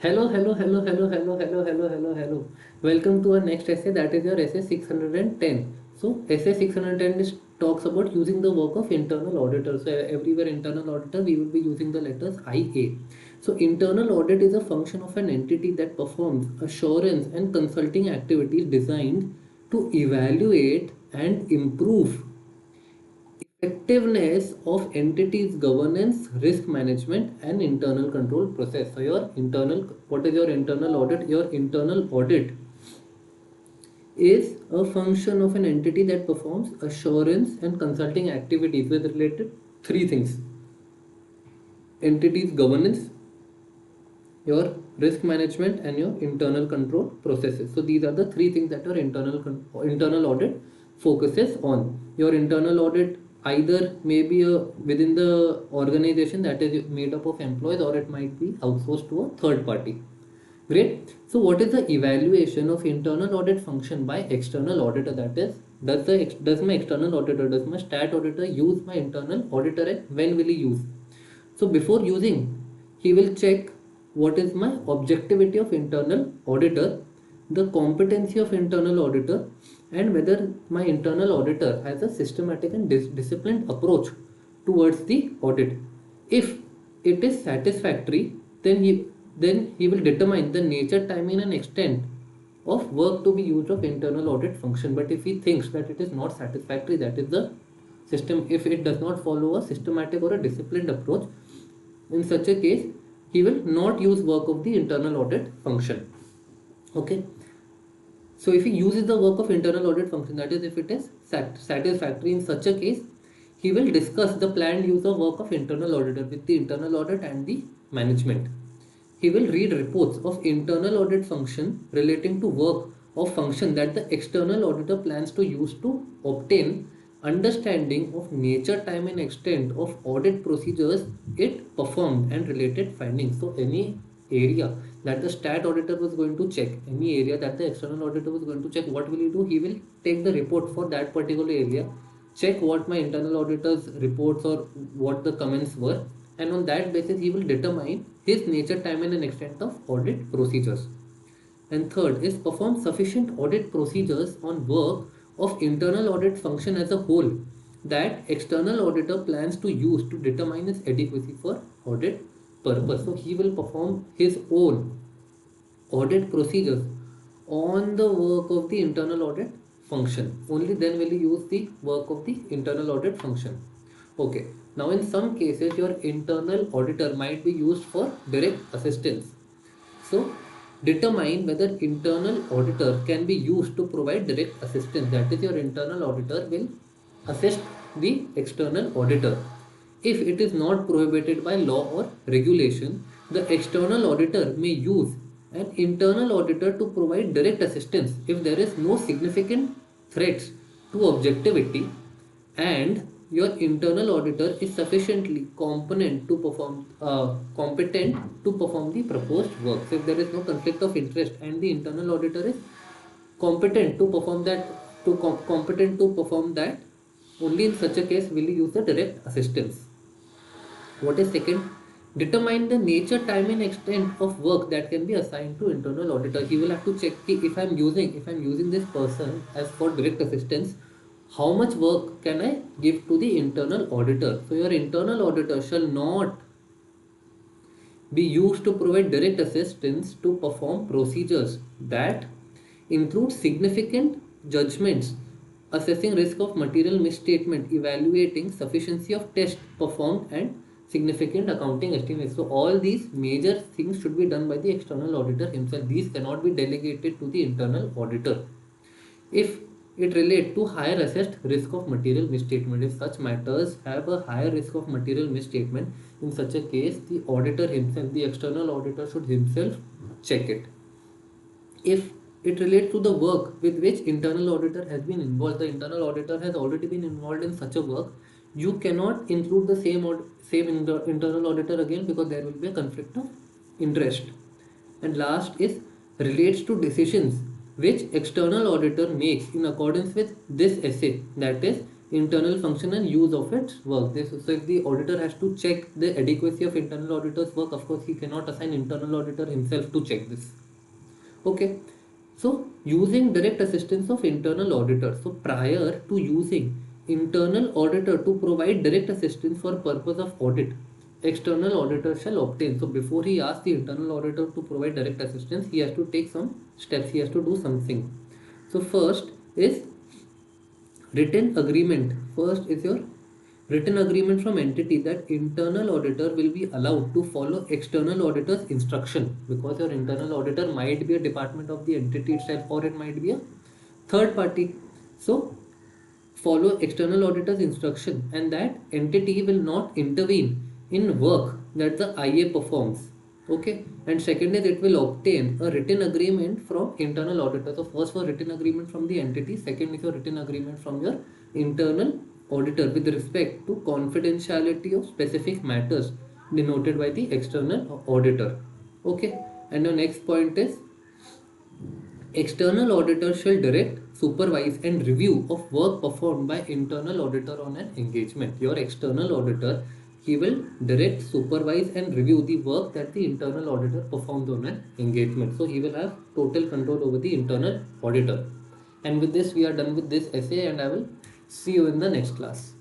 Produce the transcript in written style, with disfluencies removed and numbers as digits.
Hello, hello, hello, hello, hello, hello, hello, hello, hello. Welcome to our next essay, that is your essay 610. So, essay 610 is, talks about using the work of internal auditor. So, everywhere internal auditor, we will be using the letters IA. So, internal audit is a function of an entity that performs assurance and consulting activities designed to evaluate and improve effectiveness of entities governance, risk management, and internal control process. So your internal, what is your internal audit? Your internal audit is a function of an entity that performs assurance and consulting activities with related three things: entities governance, your risk management, and your internal control processes. So these are the three things that your internal audit focuses on. Your internal audit either may be within the organization, that is made up of employees, or it might be outsourced to a third party. Great. So what is the evaluation of internal audit function by external auditor? That is, does my external auditor, does my stat auditor use my internal auditor, and when will he use? So before using, he will check what is my objectivity of internal auditor, the competency of internal auditor, and whether my internal auditor has a systematic and disciplined approach towards the audit. If it is satisfactory, then he will determine the nature, timing, and extent of work to be used of internal audit function. But if he thinks that it is not satisfactory, that is the system, if it does not follow a systematic or a disciplined approach, in such a case he will not use work of the internal audit function. Okay, so if he uses the work of internal audit function, that is if it is satisfactory, in such a case he will discuss the planned use of work of internal auditor with the internal audit and the management. He will read reports of internal audit function relating to work of function that the external auditor plans to use to obtain understanding of nature, time, and extent of audit procedures it performed and related findings. So any area that the stat auditor was going to check, any area that the external auditor was going to check, what will he do? He will take the report for that particular area, check what my internal auditor's reports or what the comments were, and on that basis he will determine his nature, time, and extent of audit procedures. And third is perform sufficient audit procedures on work of internal audit function as a whole that external auditor plans to use to determine its adequacy for audit purpose. So he will perform his own audit procedures on the work of the internal audit function. Only then will you use the work of the internal audit function. Okay, now in some cases your internal auditor might be used for direct assistance. So determine whether internal auditor can be used to provide direct assistance. That is, your internal auditor will assist the external auditor. If it is not prohibited by law or regulation, the external auditor may use an internal auditor to provide direct assistance if there is no significant threats to objectivity and your internal auditor is sufficiently competent to perform the proposed work. So if there is no conflict of interest and the internal auditor is competent to perform that, only in such a case will you use the direct assistance. What is second? Determine the nature, time, and extent of work that can be assigned to internal auditor. He will have to check if I'm using this person as for direct assistance, how much work can I give to the internal auditor. So your internal auditor shall not be used to provide direct assistance to perform procedures that include significant judgments, assessing risk of material misstatement, evaluating sufficiency of test performed, and significant accounting estimates. So all these major things should be done by the external auditor himself. These cannot be delegated to the internal auditor. If it relate to higher assessed risk of material misstatement, if such matters have a higher risk of material misstatement, in such a case the auditor himself, the external auditor should himself check it. If it relates to the work with which internal auditor has been involved, the internal auditor has already been involved in such a work, you cannot include the same internal auditor again, because there will be a conflict of interest. And last is relates to decisions which external auditor makes in accordance with this essay, that is internal function and use of its work. So if the auditor has to check the adequacy of internal auditor's work, of course he cannot assign internal auditor himself to check this. Okay, so using direct assistance of internal auditor. So prior to using internal auditor to provide direct assistance for purpose of audit, external auditor shall obtain. So before he asks the internal auditor to provide direct assistance, he has to take some steps, he has to do something. So first is written agreement. First is your written agreement from entity that internal auditor will be allowed to follow external auditor's instruction, because your internal auditor might be a department of the entity itself, or it might be a third party. So follow external auditor's instruction, and that entity will not intervene in work that the IA performs. Okay, and second is it will obtain a written agreement from internal auditor. So first for written agreement from the entity, second is your written agreement from your internal auditor with respect to confidentiality of specific matters denoted by the external auditor. Okay, and the next point is external auditor shall direct, supervise, and review of work performed by internal auditor on an engagement. Your external auditor, he will direct, supervise, and review the work that the internal auditor performs on an engagement. So he will have total control over the internal auditor. And with this, we are done with this essay, and I will see you in the next class.